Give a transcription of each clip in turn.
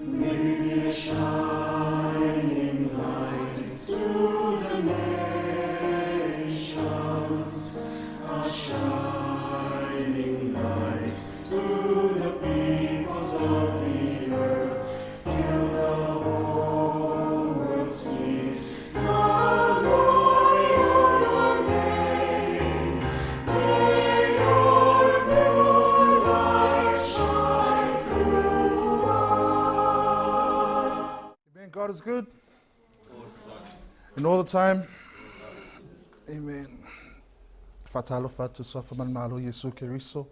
May we be a shining light to the nations, a shining light to the peoples of the earth, till the whole world sees the glory of your name. May your pure light shine through us. Amen. God is good. And all the time. Amen. Fatalo fatu safaman malo Yesu Keriso.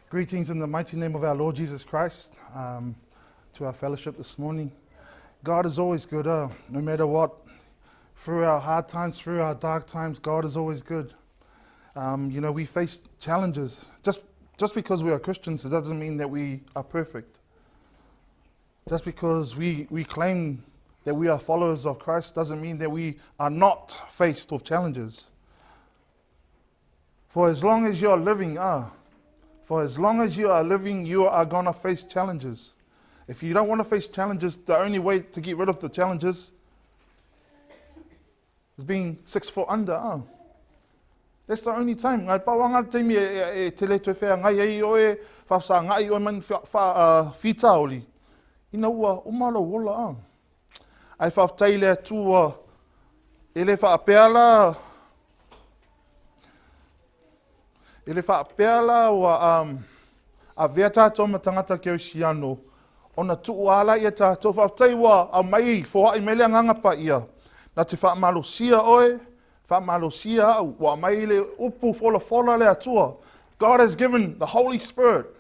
Greetings in the mighty name of our Lord Jesus Christ to our fellowship this morning. God is always good, no matter what. Through our hard times, through our dark times, God is always good. We face challenges. Just because we are Christians, it doesn't mean that we are perfect. Just because we claim that we are followers of Christ doesn't mean that we are not faced with challenges. For as long as you are living, you are going to face challenges. If you don't want to face challenges, the only way to get rid of the challenges is being 6 foot under. That's the only time. Ngai pawanga teimi e tele te whea ngai ei oe whawsa ngai oe man whita oli. Ina ua umalo wola. Ai whawtai lea tua ele whaapeala wa a vea tātou ma tangata keo si ano. Ona tuu ala ia tātou whawtai wa a mai fōa i melea ngangapa ia. Na te whaamalosia oe, whaamalosia au, wa mai le upu fola le atua. God has given the Holy Spirit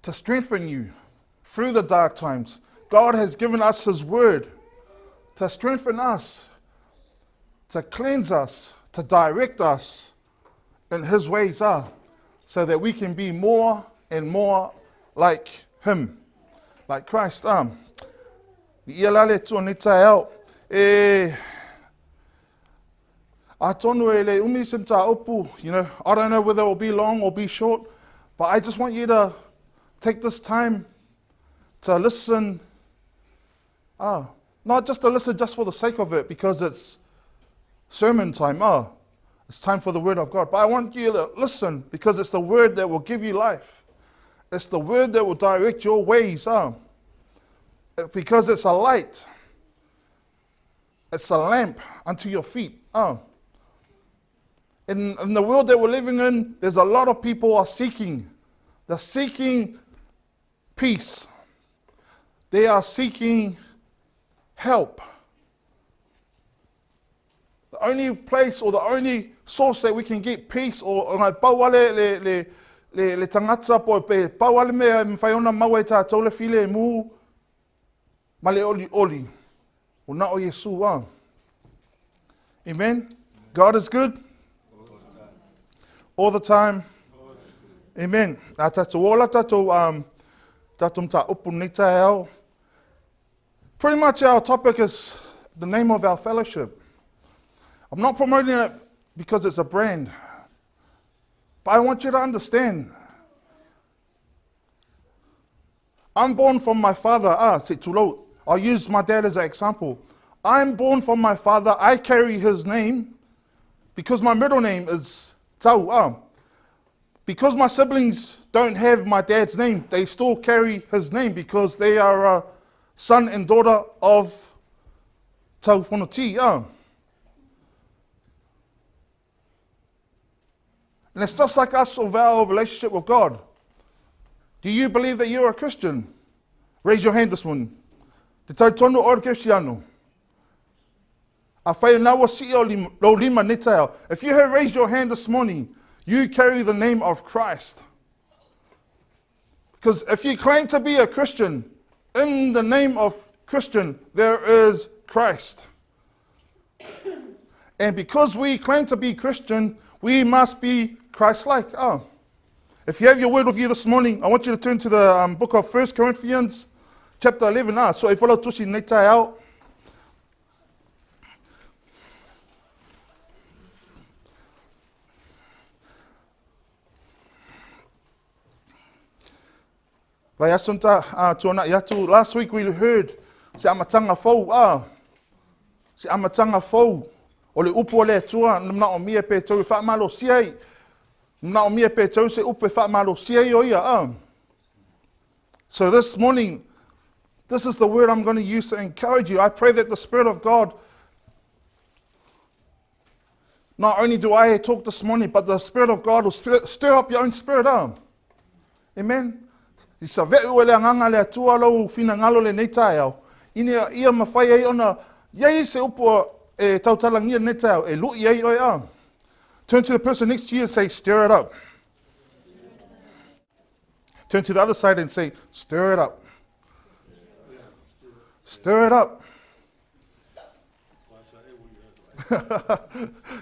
to strengthen you through the dark times. God has given us His Word to strengthen us, to cleanse us, to direct us in His ways so that we can be more and more like Him, like Christ. Ia lale tua ni tae au. Atonu e le umisim ta upu, I don't know whether it will be long or be short, but I just want you to take this time to listen, not just to listen just for the sake of it, because it's sermon time, it's time for the Word of God, but I want you to listen because it's the Word that will give you life. It's the Word that will direct your ways, because it's a light. It's a lamp unto your feet. In the world that we're living in, there's a lot of people are seeking. They're seeking peace. They are seeking help. The only place or the only source that we can get peace or ngai pauale le tangata po pe pauale me mwhaiona maua e tātou le file mu ma le oli. Una o Yesu. Amen. God is good. All the time. Amen. A tātou ola tātou mta upu ni tae au. Pretty much our topic is the name of our fellowship. I'm not promoting it because it's a brand. But I want you to understand. I'm born from my father. I'll use my dad as an example. I'm born from my father. I carry his name because my middle name is Tau. Because my siblings don't have my dad's name, they still carry his name because they are a son and daughter of Tau Fonoti. And it's just like us of our relationship with God. Do you believe that you're a Christian? Raise your hand this morning. Te tautonu o Cristiano. If you have raised your hand this morning, you carry the name of Christ. Because if you claim to be a Christian, in the name of Christian, there is Christ. And because we claim to be Christian, we must be ChristLike. If you have your word with you this morning, I want you to turn to the book of 1 Corinthians, chapter 11. So if follow tusi netai out. Vai asunta tōna iatu. Last week we heard se amatanga fau. Se amatanga fau. O le upu o le atua, na o mia pe tau whaamalo siai. Na o mia pe tau se upu whaamalo siai o ia. So this morning, this is the word I'm going to use to encourage you. I pray that the Spirit of God, not only do I talk this morning, but the Spirit of God will stir up your own spirit. Amen. I sa veu ele anganga le atua lau fina ngalo le neitai au. Ine ia mawhai ei ona, iei se upo e tautalangia neitai au, e lui ei oi au. Turn to the person next to you and say, stir it up. Turn to the other side and say, stir it up. Stir it up.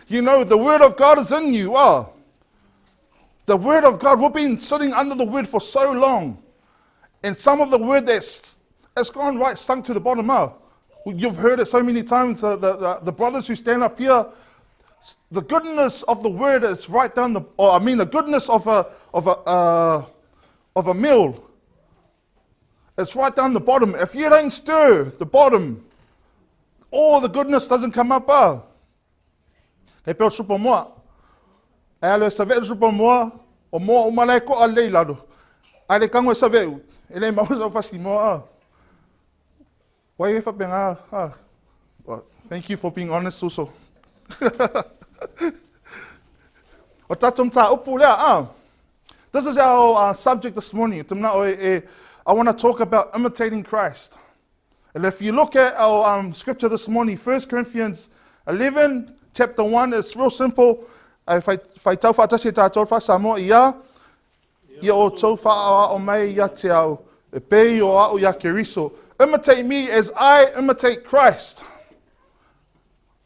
You know, the word of God is in you. The word of God, we've been sitting under the word for so long. And some of the word that's gone right sunk to the bottom. You've heard it so many times. The brothers who stand up here, the goodness of the word is right down the goodness of a meal. It's right down the bottom. If you don't stir the bottom, all the goodness doesn't come up. Kei peo supa moa. E alo e saveu supa moa, o moa umalai ko a leilado. Ai kango e saveu. Ele mau sa fasi moa. Wai e whapenga. Well, thank you for being honest also. O tatum ta upu lea. This is our subject this morning. I want to talk about imitating Christ. And if you look at our scripture this morning, 1 Corinthians 11, chapter 1, it's real simple. Whai tau whaatasi tātou whasamo ia o tau wha o mai ia te au, e pei o au ia ke riso. Imitate me as I imitate Christ.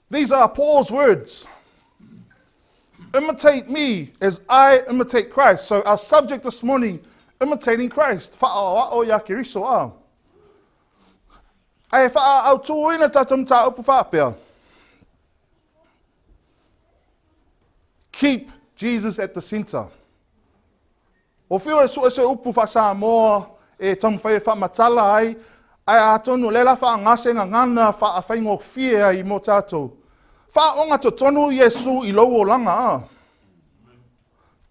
These are Paul's words. Imitate me as I imitate Christ. So our subject this morning, imitating Christ. Wha o ia ke riso Ai wha au tūina tatum tā upu whapea. Keep Jesus at the center. O whio e sua se upu whasa moa e tamu whai wha matala ai atonu lela wha ngase ngana wha whaingo fia I mo tātou. Wha onga to tonu Yesu I lau o langa.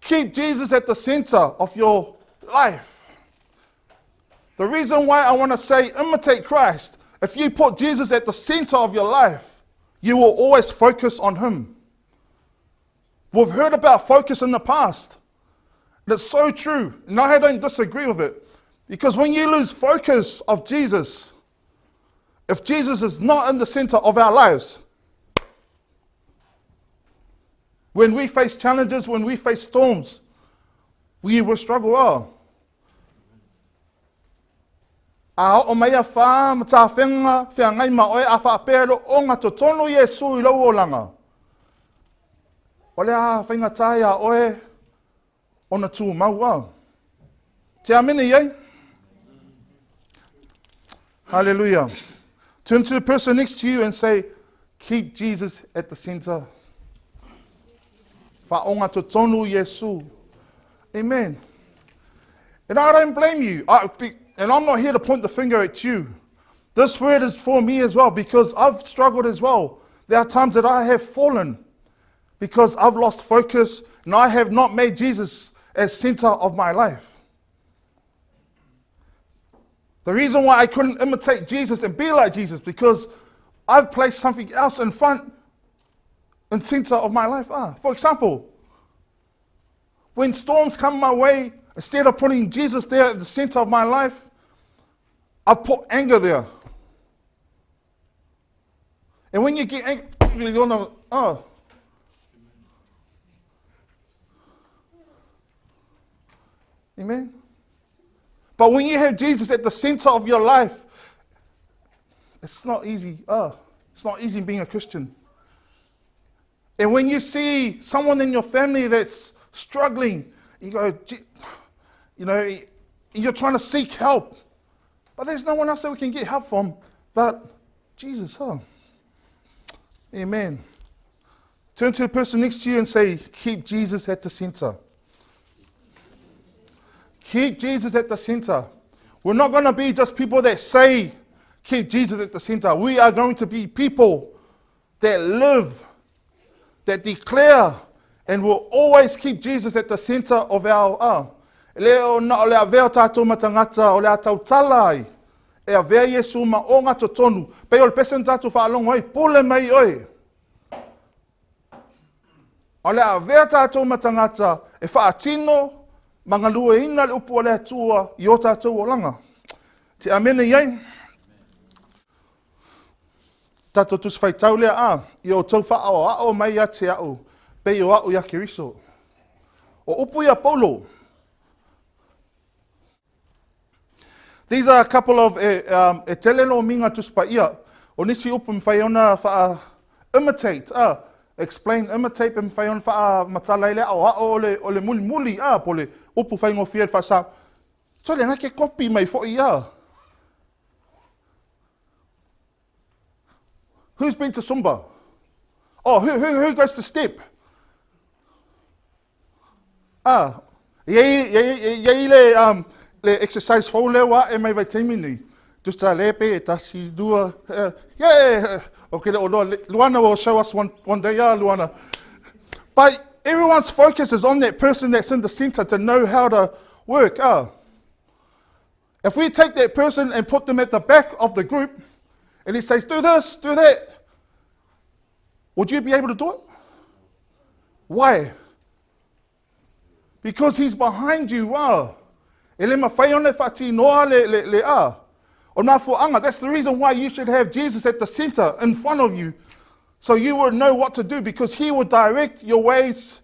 Keep Jesus at the center of your life. The reason why I want to say imitate Christ, if you put Jesus at the center of your life, you will always focus on Him. We've heard about focus in the past. And it's so true. And I don't disagree with it. Because when you lose focus of Jesus, if Jesus is not in the center of our lives, when we face challenges, when we face storms, we will struggle. O meia wha mata whenga, whia ngai ma oe a wha apero o ngā totono Yesu I lau o langa. O lea whainga tai a oe o na tū mau Te amene iei? Hallelujah. Turn to the person next to you and say, keep Jesus at the center. Wha o ngā totono Yesu. Amen. And I don't blame you. And I'm not here to point the finger at you. This word is for me as well because I've struggled as well. There are times that I have fallen because I've lost focus and I have not made Jesus as center of my life. The reason why I couldn't imitate Jesus and be like Jesus because I've placed something else in front and center of my life. For example, when storms come my way, instead of putting Jesus there at the center of my life, I put anger there. And when you get angry, you're gonna, Amen? But when you have Jesus at the center of your life, it's not easy. It's not easy being a Christian. And when you see someone in your family that's struggling, you go, you're trying to seek help. But there's no one else that we can get help from but Jesus. Amen. Turn to the person next to you and say, keep Jesus at the center. Keep Jesus at the center. We're not going to be just people that say, keep Jesus at the center. We are going to be people that live, that declare, and will always keep Jesus at the center of our Leo na o le avea tātou matangata, o le atau talai, e avea Yesu ma o ngā totonu, pe o le pesen tātou whaalongo ai, pule mai oi. O le avea tātou matangata, e whaatino, mga lua ina le upu o le atua, i o tātou o langa. Te amene iei. Tātou tus whaitau lea i o tau whaao mai a te au, pe o au ia kiriso. O upu ia Paulo. These are a couple of e telelo minga tuspa ia. O nisi upu mwhaiona wha imitate. Explain, imitate, pe mwhaiona wha matala ile o le muli muli po le upu whaingo whia wha sa. So le ngake kopi mai fo ia. Who's been to Sumba? Oh, who goes to step? Yei le exercise fau lewa e mai vai teimini. Just lepe e tasi dua. Yeah. Okay, Luana will show us one day, Luana. But everyone's focus is on that person that's in the center to know how to work. If we take that person and put them at the back of the group, and he says, do this, do that, would you be able to do it? Why? Because he's behind you. Ele mawhai one whati noa le O nā fuanga, that's the reason why you should have Jesus at the center in front of you, so you would know what to do, because he would direct your ways.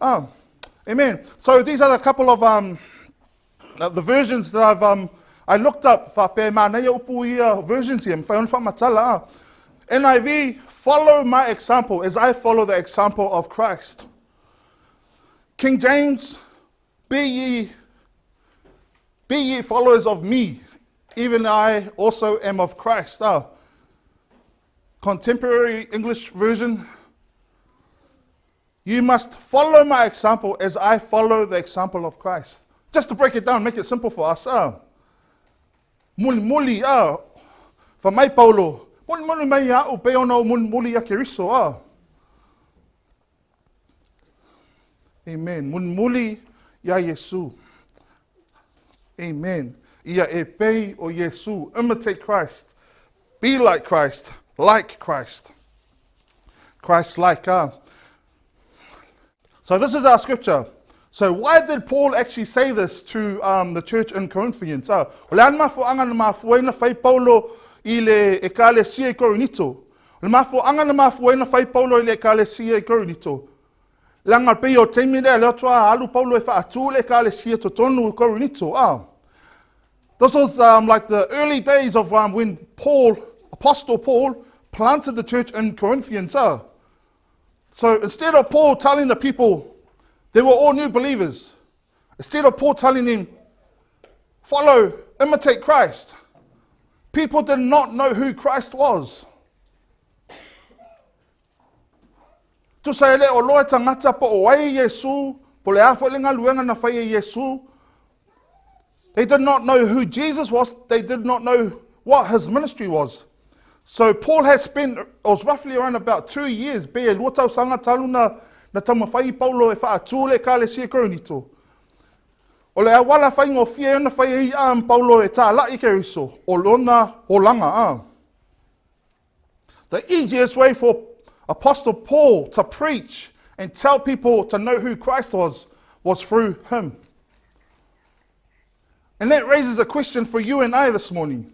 Amen. So these are a couple of the versions that I looked up. Whape mānei upu ia versions here. Mwhai one whamatala. NIV, follow my example as I follow the example of Christ. King James, be ye followers of me, even I also am of Christ. Contemporary English version, you must follow my example as I follow the example of Christ. Just to break it down, make it simple for us. Muli, for my Paulo, muli mai au pe ona o muli a keriso. Amen. Muli ya Yesu. Amen. Ia e pei o Yesu. Imitate Christ. Be like Christ. Like Christ. ChristLike. So this is our scripture. So why did Paul actually say this to the church in Corinthians? O le anma anga na mafuaina whai Paulo i le ekalesia i Korinito. O le anga na mafuaina whai Paulo i le ekalesia i Korinito. Langa pe o teimi lea leo toa alu Paulo e whaatu le ekalesia to tonu i Korinito. This was like the early days of when Apostle Paul, planted the church in Corinthians. So instead of Paul telling the people, they were all new believers. Instead of Paul telling them, follow, imitate Christ, people did not know who Christ was. Tu sai le o loa tangata po o ai Yesu, po le awhalinga luenga na whai Yesu. They did not know who Jesus was. They did not know what his ministry was. So Paul had spent, it was roughly around about 2 years, be e luatau sanga talu na tamawhai Paulo e whaatu le kālesia Korinito. O le awala whaingo fia ana whai Paulo e tā lai keriso, o lona o langa. The easiest way for Apostle Paul to preach and tell people to know who Christ was through him. And that raises a question for you and I this morning.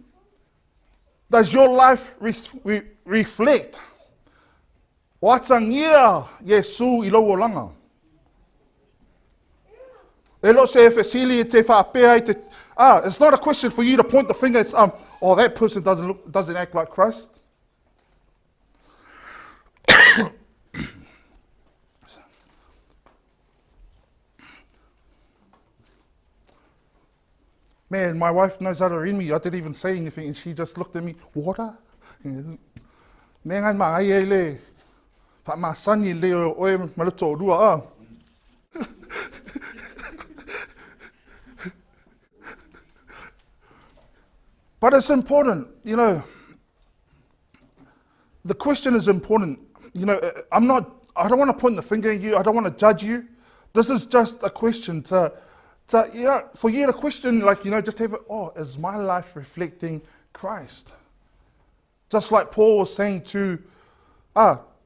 Does your life reflect watangia Yesu i lowo langa? Elo se fesili te whapea te it's not a question for you to point the finger at oh, that person doesn't act like Christ. Man, my wife knows how to read me. I didn't even say anything, and she just looked at me. Water? Man, I'm my le. But my son, you leo oe malito dua. But it's important, you know, the question is important. You know, I don't want to point the finger at you, I don't want to judge you. This is just a question to you know, for you to question, like, you know, just have it, is my life reflecting Christ? Just like Paul was saying to,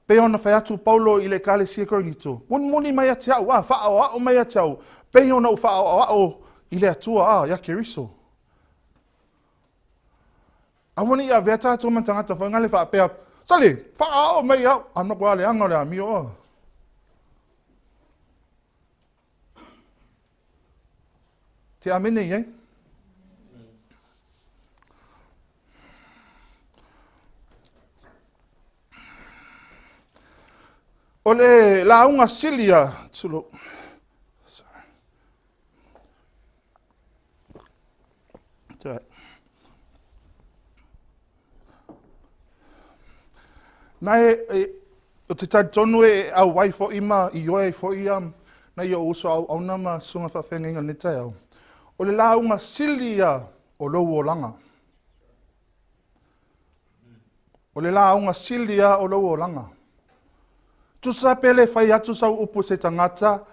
pe ona whai atu Paulo I le kalesia Korinito. Moni mai ate au, whaao mai ate au. Pe ona u whaao I le atua, ia keriso. Awani ia vea tātou man tangata whaingale whaapea. Sali, whaao mai au. Anok wale anga le amio. Te amene iei. O le launga silia, tulo. Sorry. Nai o te tonu au wai fo ima I oe fo na I o uso au nama sunga whawhenga ne tai au. O le launga silia o lou o langa. O le launga silia o lou o langa. Tu sa pele whai atu sau upo se tangata,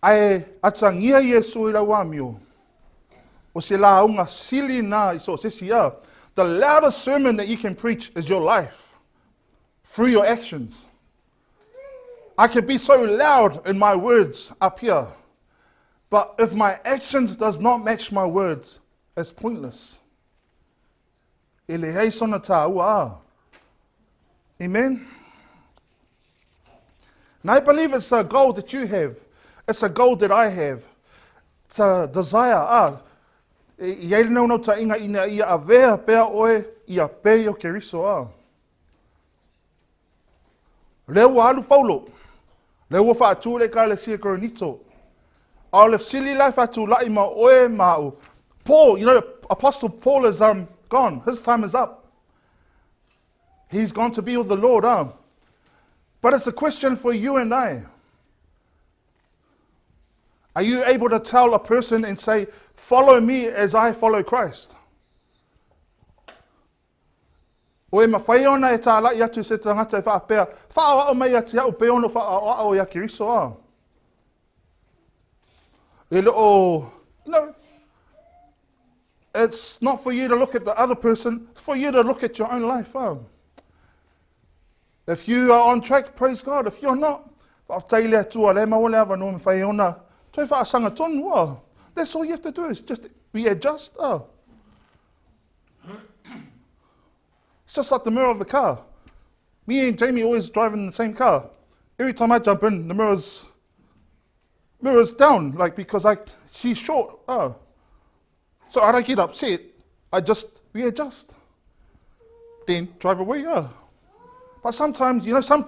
ai atangia Yesu I lau amio. O se launga sili na I so se sia. The loudest sermon that you can preach is your life, through your actions. I can be so loud in my words up here, but if my actions does not match my words, it's pointless. Ele hei sona tā ua. Amen? And I believe it's a goal that you have. It's a goal that I have. It's a desire. Iei nau nau ta inga ina ia a vea pea oe ia peo keriso. Leo alu Paulo. Leo whaatu le ka le sia Korinito. Au le sili lai whaatu lai ma oe mau. Paul, you know, Apostle Paul is gone. His time is up. He's gone to be with the Lord. But it's a question for you and I. Are you able to tell a person and say, follow me as I follow Christ? O e mawhai ona e tā lai atu se tangata e whaapea, whaao mai ati au pe ono whaao ia kiriso E loo, you know, it's not for you to look at the other person, it's for you to look at your own life. If you are on track, praise God. If you're not, whaaftai lea tua, le maua lea wano me whai ona, toi whaasanga tonu. That's all you have to do is just readjust. It's just like the mirror of the car. Me and Jamie always driving in the same car. Every time I jump in, the mirror's down, like because she's short. So I don't get upset. I just readjust. Then drive away. But sometimes, you know,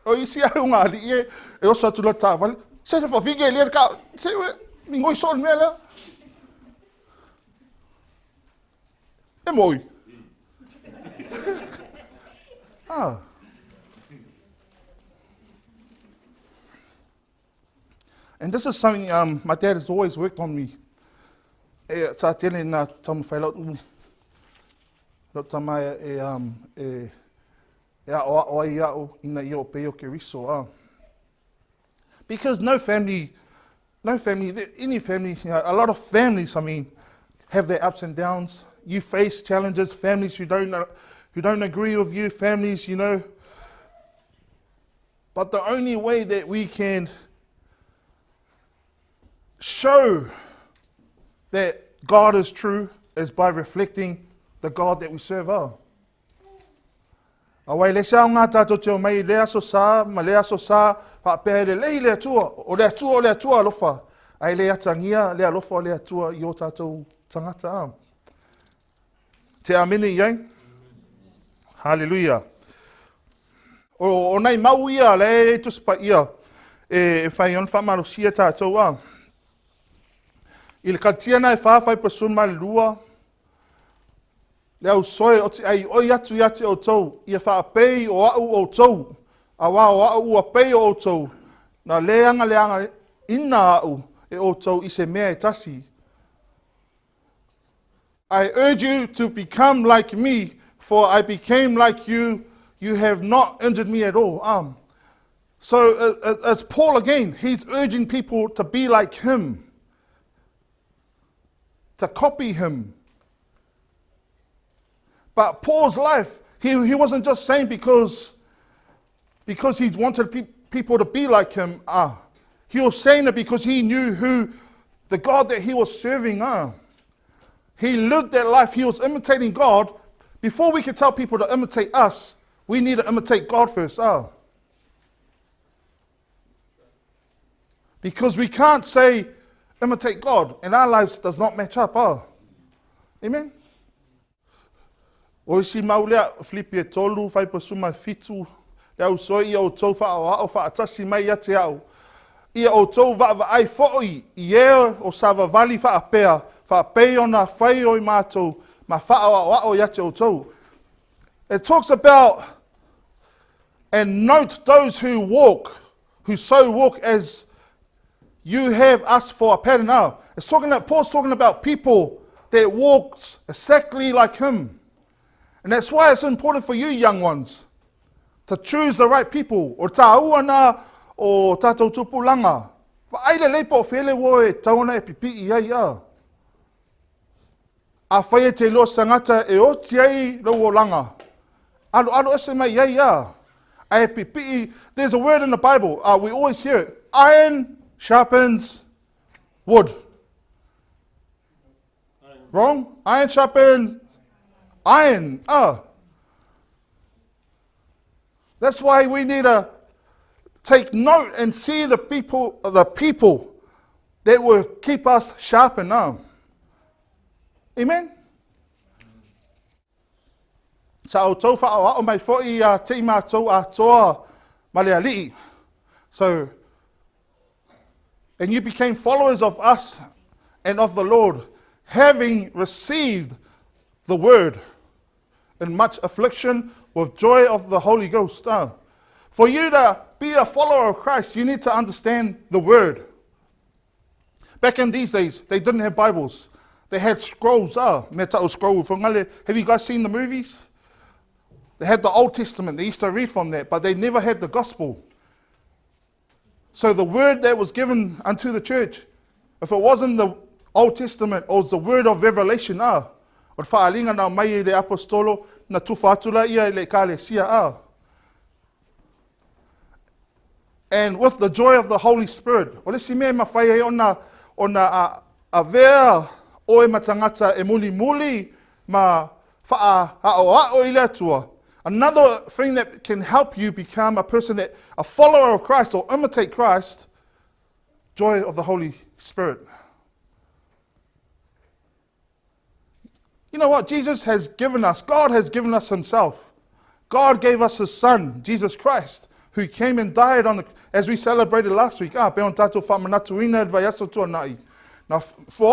you see how ngā li e osa tu lo tāwale. Se te whawhige e lea ka, se mi ngoi son mea lea. E moi. And this is something my dad has always worked on me. Sa tēne nā tamu whailau lo tamai o ai au ina I o peo ke riso. Because no family, any family, you know, a lot of families, I mean, have their ups and downs. You face challenges, families who don't agree with you, families, you know. But the only way that we can show that God is true is by reflecting the God that we serve. Awai le sao ngā tātou teo mai lea so sā, ma lea so sā, whaapea le lei lea tua, o lea tua alofa. Ai lea tangia, lea alofa o lea tua I o tātou tangata. Te amene iai? Hallelujah. O nei mau ia, le tuspa ia, e whai on whamaro sia tātou I le katia nei whawhai pasun mai lua, le au soe o te ai oi atu iate o tau, ia whaapei o au o tau, a wā o au a pei o tau, na leanga ina au e o tau I se mea e tasi. I urge you to become like me, for I became like you. You have not injured me at all. So it's Paul again. He's urging people to be like him, to copy him. But Paul's life, he wasn't just saying because he wanted people to be like him. He was saying it because he knew who the God that he was serving. He lived that life. He was imitating God. Before we could tell people to imitate us, we need to imitate God first. Because we can't say imitate God and our lives does not match up. Amen? O si maulea Filipi tolu fai pasuma fitu leu so ia o tau wha atasi mai ate au. Ia o tau wa ai fo'i ia o sava vali wha apea ona whai o I mātou ma wha o yate o tau. It talks about and note those who so walk as you have us for a pattern now. Paul's talking about people that walks exactly like him. And that's why it's important for you young ones to choose the right people. O tā uana o tātou tupulanga. Whaile leipo whele wo e tauna e pipi I ai. A whaia te lo sangata e oti ai rau o langa. Alo ese mai ai. A pipi. There's a word in the Bible. We always hear it. Iron sharpens wood. Wrong? Iron sharpens iron. That's why we need to take note and see the people that will keep us sharp and Amen? Sa o tau wha o mai fo'i te mātou a toa maleali'i. So, and you became followers of us and of the Lord, having received the word in much affliction with joy of the Holy Ghost. For you to be a follower of Christ, you need to understand the word. Back in these days, they didn't have Bibles. They had scrolls. Have you guys seen the movies? They had the Old Testament. They used to read from that, but they never had the gospel. So the word that was given unto the church, if it wasn't the Old Testament, it was the word of revelation. O whaalinga na mai le apostolo na tuwhatula ia le kalesia. And with the joy of the Holy Spirit. O lesi mea mawhai ona a vea o e matangata e muli ma wha a ile atua. Another thing that can help you become a follower of Christ or imitate Christ, joy of the Holy Spirit. You know what? God has given us himself. God gave us his son, Jesus Christ, who came and died as we celebrated last week. Now, for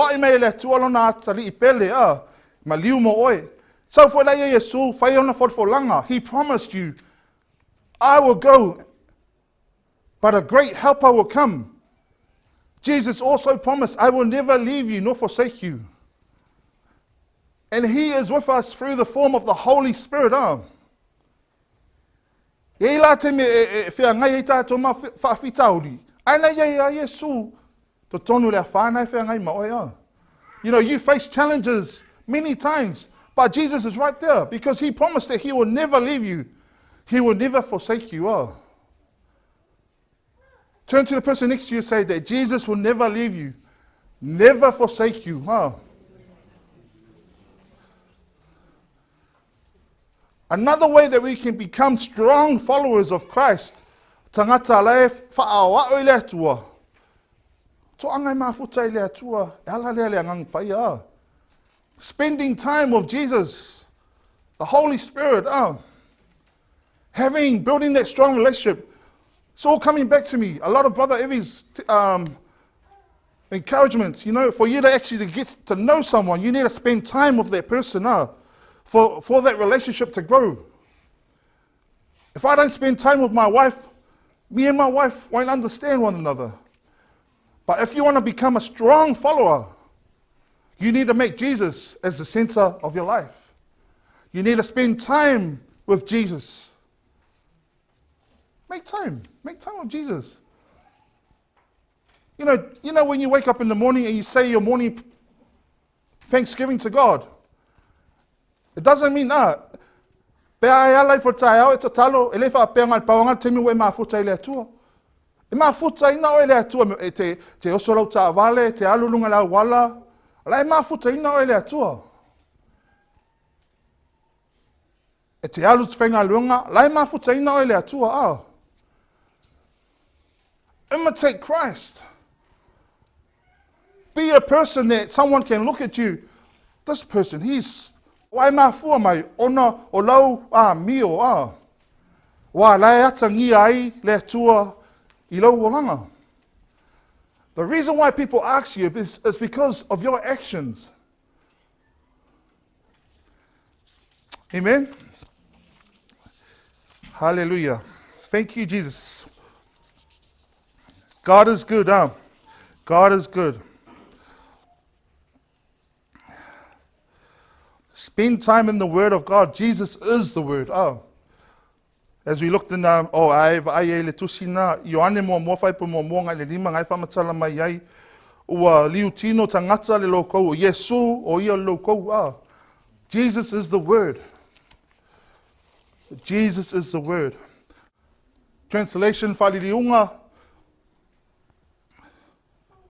I may let tualona tali ipele, maliu mo oi. So for Yesu, fayona for langa. He promised you, I will go, but a great helper will come. Jesus also promised, I will never leave you nor forsake you. And he is with us through the form of the Holy Spirit. You know, you face challenges many times, but Jesus is right there because he promised that he will never leave you. He will never forsake you. Turn to the person next to you and say that Jesus will never leave you, never forsake you. Another way that we can become strong followers of Christ, tangata le whaawa o le atua. To angai mafuta le atua, ala le angang paia. Spending time with Jesus, the Holy Spirit, building that strong relationship. It's all coming back to me. A lot of Brother Evie's encouragements, you know, for you to actually get to know someone, you need to spend time with that person. For that relationship to grow. If I don't spend time with my wife, me and my wife won't understand one another. But if you want to become a strong follower, You need to make Jesus as the center of your life. You need to spend time with Jesus. Make time with Jesus. You know when you wake up in the morning and you say your morning thanksgiving to God, it doesn't mean that. Pe ai alai for tai au e tatalo, e le wha pe ngal pawangal te miwe maa futa i le atua. E maa futa ina o e le atua, e te osorau ta avale, te alulunga la wala, ala e maa futa ina o e le atua. E te alu twenga luanga, la e maa futa ina o e le atua. Imitate Christ. Be a person that someone can look at you. This person, he's wai mā fua mai, ona o lau mio Wā lai ata ngi ai le atua I lau walanga. The reason why people ask you is because of your actions. Amen? Hallelujah. Thank you, Jesus. God is good, God is good. Spend time in the Word of God. Jesus is the Word. As we looked in, le tusina, Ioane mo whai po mo ngai le lima ngai whamatala mai ai, ua liu tino tangata le loko, Yesu o ia loko. Jesus is the Word. Jesus is the Word. Translation, whaliliunga,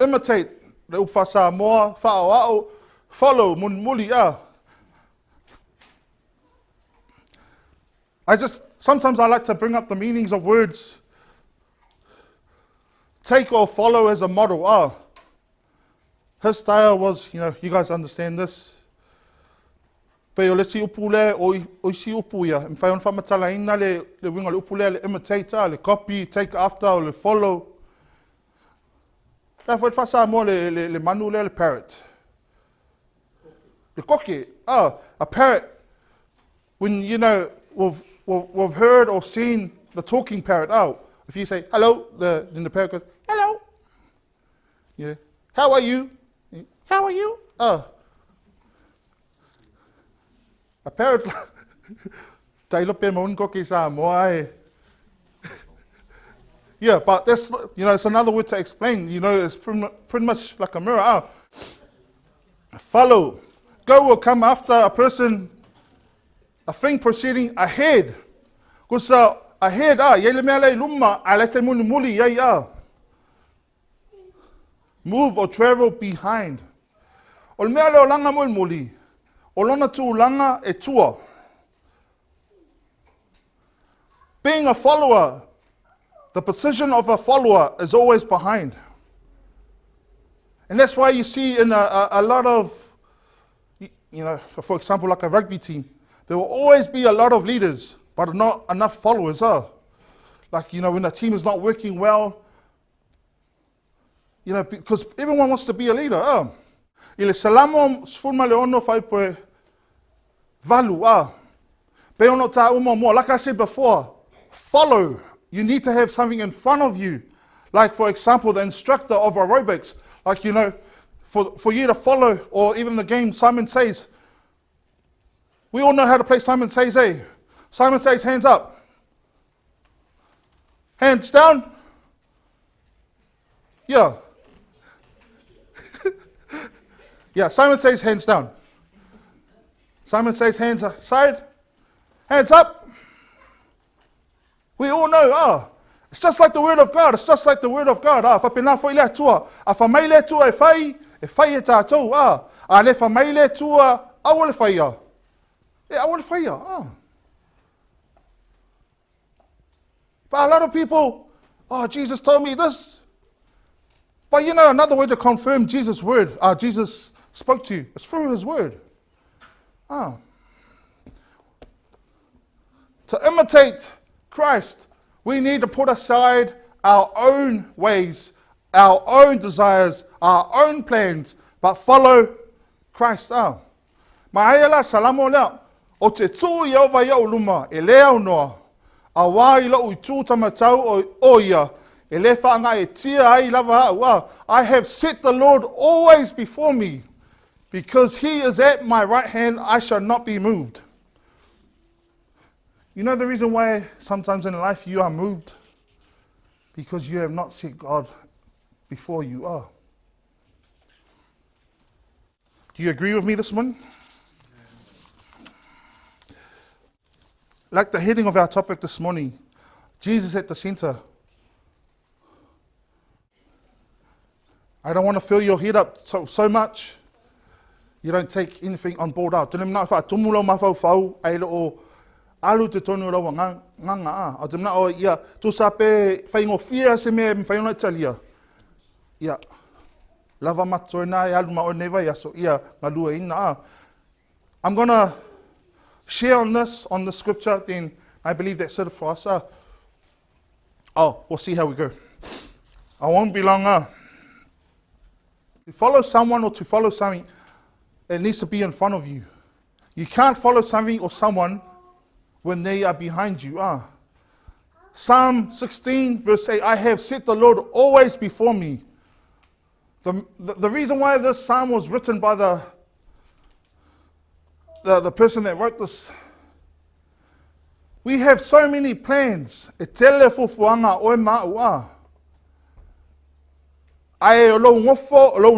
imitate, le upasa moa, whaoao, follow, mun muli Sometimes I like to bring up the meanings of words. Take or follow as a model. His style was, you guys understand this. Peo le si upu le, o si upu ia. Mwhai on whamatala ina le winga le upu le imitate, le copy, take after, le follow. Therefore, whasa mo le manu le parrot. Le koke, a parrot. When, we've heard or seen the talking parrot. If you say hello, then the parrot goes, hello. Yeah. How are you? How are you? A parrot. Yeah, but that's, it's another word to explain. It's pretty much like a mirror. Follow. Go or come after a person, a thing proceeding ahead. Because ahead, yele mea lei luma, alete muni muli, move or travel behind. O mea leo langa muli muli, o lona tu langa e tua. Being a follower, the position of a follower is always behind. And that's why you see in a lot of, for example, like a rugby team, there will always be a lot of leaders, but not enough followers. Like, when a team is not working well, because everyone wants to be a leader. Ile salamo sfuma le ono fai pe valu. Pe ono ta umo mo. Like I said before, follow. You need to have something in front of you. Like, for example, the instructor of aerobics. Like, for you to follow, or even the game Simon Says. We all know how to play Simon Says, Simon Says, hands up. Hands down. Yeah. Yeah, Simon Says, hands down. Simon Says, hands aside. Hands up. We all know, it's just like the Word of God. It's just like the Word of God. Fa pena foi le tua. Fa mai le tua e fai e tātou. Le fa mai le tua, awole fai Yeah, I want to fire. But a lot of people, Jesus told me this. But another way to confirm Jesus' word, Jesus spoke to you, it's through his word. To imitate Christ, we need to put aside our own ways, our own desires, our own plans, but follow Christ. Ma'ayala salamo lea. O te tū iau vai au luma, e lea noa. A wā I lau I tū tamatau o ia, e le whaanga e tia ai lava au. I have set the Lord always before me. Because he is at my right hand, I shall not be moved. You know the reason why sometimes in life you are moved? Because you have not set God before you are. Do you agree with me this morning? Like the heading of our topic this morning, Jesus at the center. I don't want to fill your head up so much. You don't take anything on board out. Tēnā mna wha tumulo mawhau ai o alu te tonu rawa nganga a. O te mna o ia, tu sa pe whaingo fia se mea mwhaiona italia. Ia, lava mato e nā e alu ma o newa ia, so ia ngā lua ina a. I'm going to share on the scripture, then I believe that's it for us. We'll see how we go. I won't be long. To follow someone or to follow something, it needs to be in front of you. You can't follow something or someone when they are behind you. Psalm 16 verse 8, I have set the Lord always before me. The reason why this psalm was written by the person that wrote this, we have so many plans. E tele fufuanga oe ma'ua. Ai o lo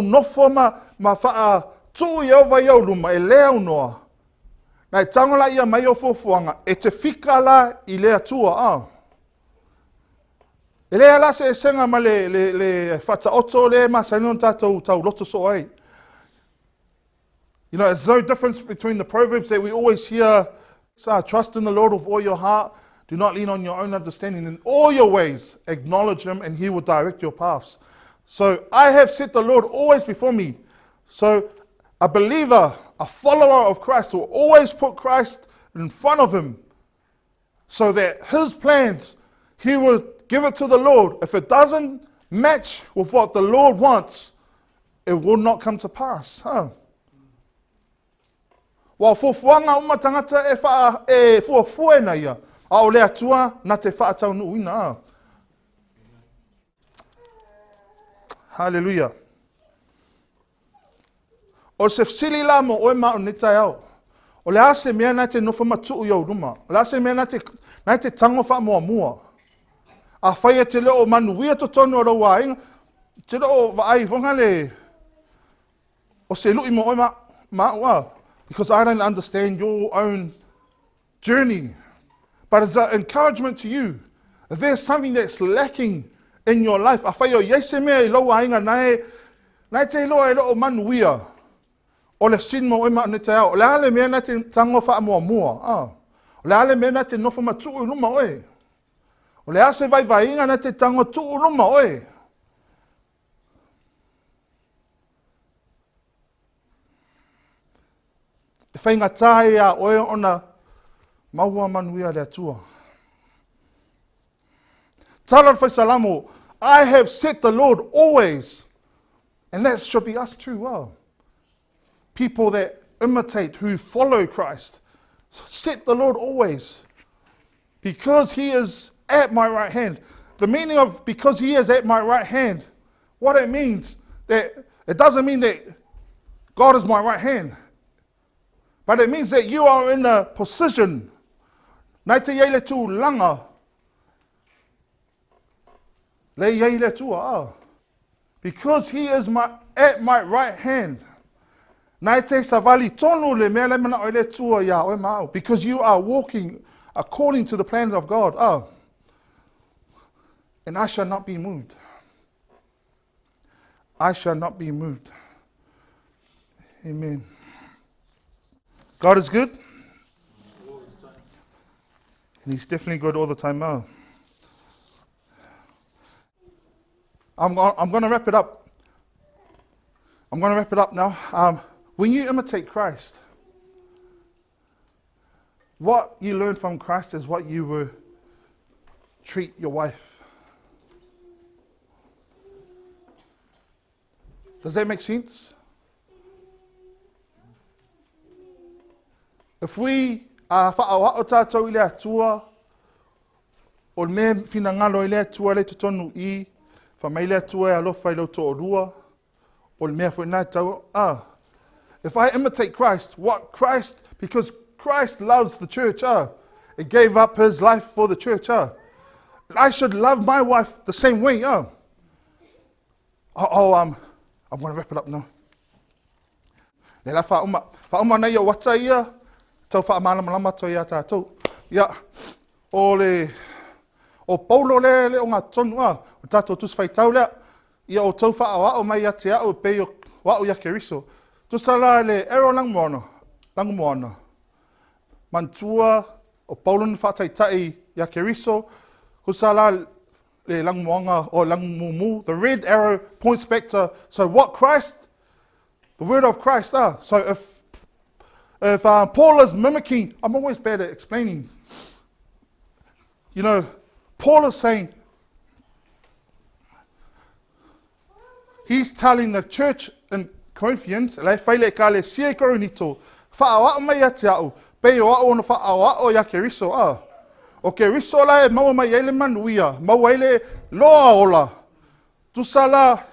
nofo ma fa'a tu i ova i au luma e lea unoa. Nai tangola ia mai o fufuanga e te whika la i lea tua E lea la se senga ma le whata oto le ma sanon tātou tau loto so ai. You know, there's no difference between the proverbs that we always hear. Trust in the Lord with all your heart. Do not lean on your own understanding. In all your ways, acknowledge him and he will direct your paths. So I have set the Lord always before me. So a believer, a follower of Christ will always put Christ in front of him so that his plans, he will give it to the Lord. If it doesn't match with what the Lord wants, it will not come to pass. Wa fufuanga uma tangata e fuafuena ia. A o lea tua na te whaatau nuina. Hallelujah. O se fsili la mo oe mao nitai au. O le ase mea na te nofo matuu iau ruma. O le ase mea na te tango wha mua mua. A whaia te leo manuia to tonu o rawa inga. Te leo vaai wonga le. O se lui mo oe mao. Because I don't understand your own journey. But it's an encouragement to you. If there's something that's lacking in your life, a whaio yeise mea I loa inga nai te loa o manuia. O le sin mo ima ne te au. O le ale mea na te tango wha mua mua. O le ale mea na te nofo matuu ruma oe. O le ase vai inga na te tango tuu ruma oe. E whainga tae a oe ona maua manuia le atua. Tala whai salamo, I have set the Lord always. And that should be us too. People that imitate, who follow Christ. Set the Lord always. Because he is at my right hand. The meaning of because he is at my right hand, what it means, that it doesn't mean that God is my right hand. But it means that you are in a position. Nai te iei le tū langa. Le iei le tua. Because he is at my right hand. Nai te savali tonu le mea le mana o le tua ia o mao. Because you are walking according to the plans of God. And I shall not be moved. I shall not be moved. Amen. God is good. And he's definitely good all the time now. I'm going to wrap it up. I'm going to wrap it up now. When you imitate Christ, what you learn from Christ is what you will treat your wife. Does that make sense? If we wha'awa'o tātou I le atua, o le mea finangalo I le atua le tutonu I, whamai le atua e alofa I lau tō orua, o le mea whainai tau, if I imitate Christ, because Christ loves the church, he gave up his life for the church, I should love my wife the same way, I'm going to wrap it up now. Nela whauma nei o wata ia, tau whaamalama to ia tātou. Ia, o paulo le o ngā tonu o tātou tus whaitau lea, ia o tau whaawao mai a te au pei o wao ia keriso. Tusala le ero langu moana. Mantua o paulo ni whaataitai ia keriso, kusala le langu moanga o langu mumu. The red arrow points back to, so what Christ, the word of Christ are. So if Paul is mimicking, I'm always bad at explaining. You know, Paul is saying, he's telling the church in Corinthians, le whaile ka le sia koronito, whaawao mai a te au, pei o ao na whaawao ia ke riso a. O ke riso la e maua mai eile manuia, maua eile loa ola. Tusala,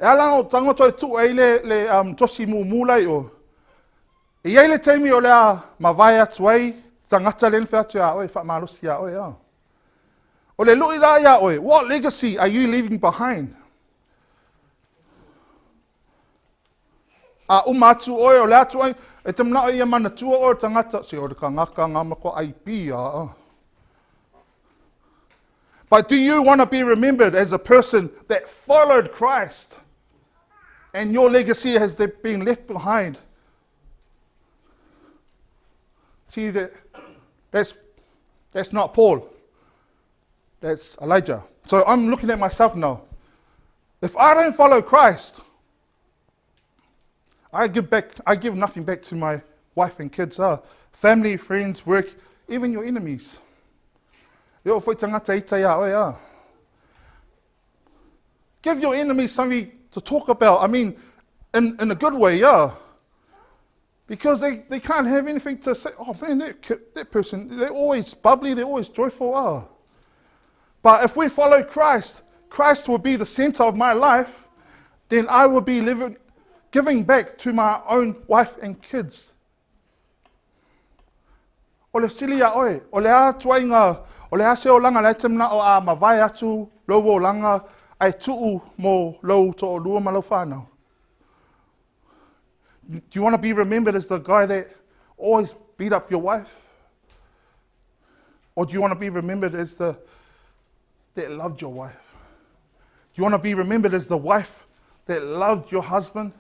e alang o tangoto e tu eile le tosi mulai o. E eile teimi o lea mawai atu ei, tangata len whea tu a oe, whaamarusi a oe a. O le lui la ia oe, what legacy are you leaving behind? A umatu oe o le atu ai, e tamna o ia mana tua o tangata, se o le ka ngaka ngama ko IP a. But do you want to be remembered as a person that followed Christ and your legacy has been left behind? See, that's not Paul. That's Elijah. So I'm looking at myself now. If I don't follow Christ, I give nothing back to my wife and kids, family, friends, work, even your enemies. Give your enemies something to talk about. I mean, in a good way, yeah. Because they can't have anything to say, oh man, that person, they're always bubbly, they're always joyful. But if we follow Christ, Christ will be the center of my life, then I will be giving back to my own wife and kids. O le sili a oe, o le atuainga, o le ase o langa le temna o a mawai atu, lo o langa, ai tuu mo lo to o lua malo whanau. Do you want to be remembered as the guy that always beat up your wife? Or do you want to be remembered as that loved your wife? Do you want to be remembered as the wife that loved your husband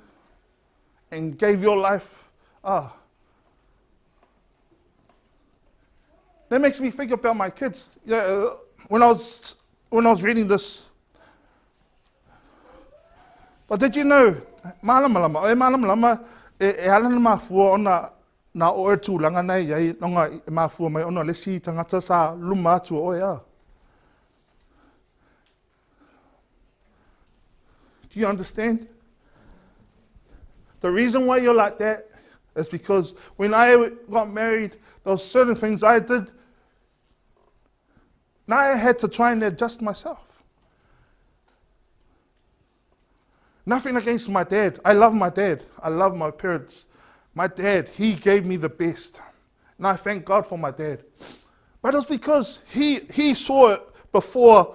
and gave your life? That makes me think about my kids. Yeah, when I was reading this. But did you know, malama, e alana mafua ona na o tu langa nei ai nonga mafua mai ona lesi tangata sa luma atu o ia. Do you understand? The reason why you're like that is because when I got married, there were certain things I did. Now I had to try and adjust myself. Nothing against my dad. I love my dad. I love my parents. My dad, he gave me the best. And I thank God for my dad. But it was because he saw it before.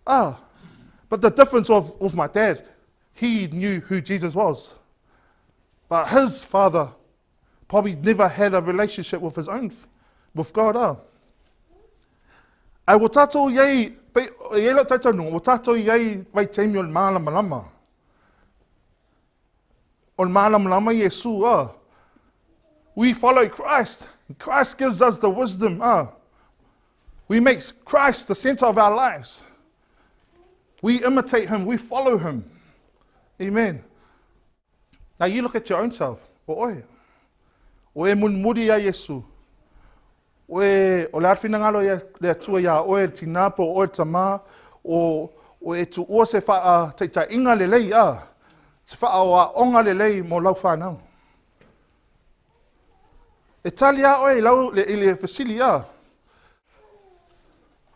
But the difference with my dad, he knew who Jesus was. But his father probably never had a relationship with with God. Ai o tātou iei, iei lau tātou nunga, o tātou iei vai teimi o le mālama. O le mālama Yesu, We follow Christ. Christ gives us the wisdom, We make Christ the center of our lives. We imitate him, we follow him. Amen. Now you look at your own self. O e munmuri a Yesu. O le arwhina ngalo le atua ia o e tinapo, o e tama, o e tu ua se wha te inga le lei se wha a onga le lei mo lau whanau. E tali a o e lau le fasili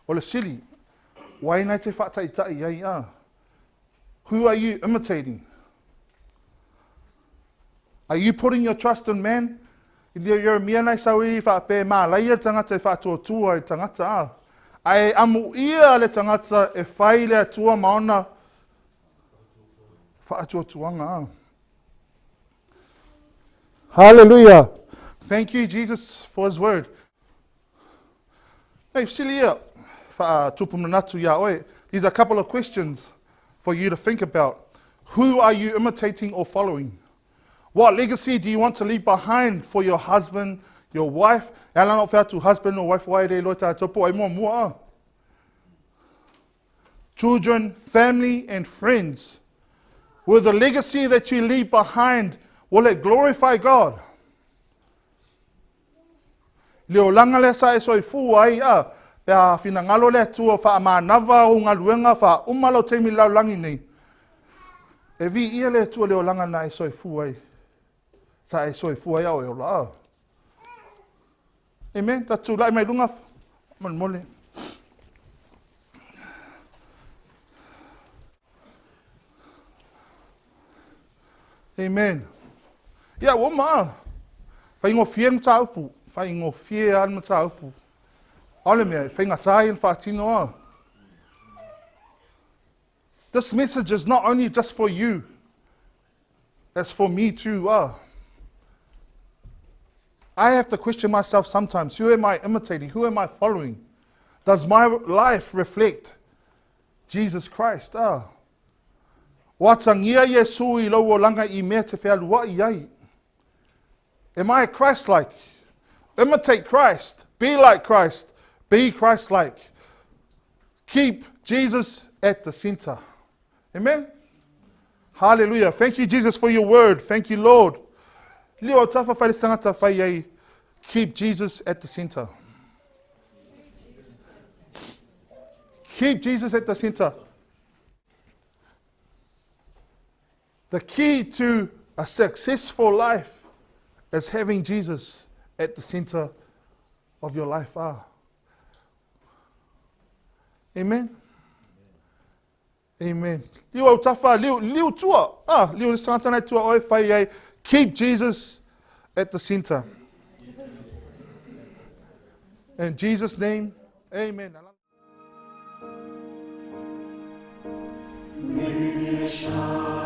o le sili, waina te wha taitai ai Who are you imitating? Are you putting your trust in man? You're mea nai sau I whape mā laia tangata I whātua I tangata a. Ai amu ia le tangata e whai le atua maona whātua tuanga a. Hallelujah. Thank you, Jesus, for his word. Hey, Silia, tupumanatu ya oe. These are a couple of questions for you to think about. Who are you imitating or following? What legacy do you want to leave behind for your husband, your wife? Ela no whea tu husband or wife wai rei loita topo ai mua. Children, family, and friends. Will the legacy that you leave behind, will it glorify God? Leo langa le sa e soifu ai a, pea fina ngalo le atua wha amanawa o ngaluenga wha umalo teimi lau langi nei. E vi ia le atua leo langa na e soifu ai. Sa e soifu ai au e ola. Amen, tatu lai mai lunga mole. Amen. Ia wama. Whaingo fie mta upu. Whaingo fie an mta upu. Ole mea, whainga tai and whaatino a. This message is not only just for you. It's for me too. I have to question myself sometimes. Who am I imitating? Who am I following? Does my life reflect Jesus Christ? Watangia Yesu I lowo langa I mea te whea lua I ai. Am I ChristLike? Imitate Christ. Be like Christ. Be ChristLike. Keep Jesus at the center. Amen? Hallelujah. Thank you, Jesus, for your word. Thank you, Lord. Leo tafa whare sangata whai ai. Keep Jesus at the center. Keep Jesus at the center. The key to a successful life is having Jesus at the center of your life. Amen? Amen. Liu au tafa, liu tua. Liu santanai tua oi whai ai. Keep Jesus at the center. In Jesus' name, amen. Maybe a shine.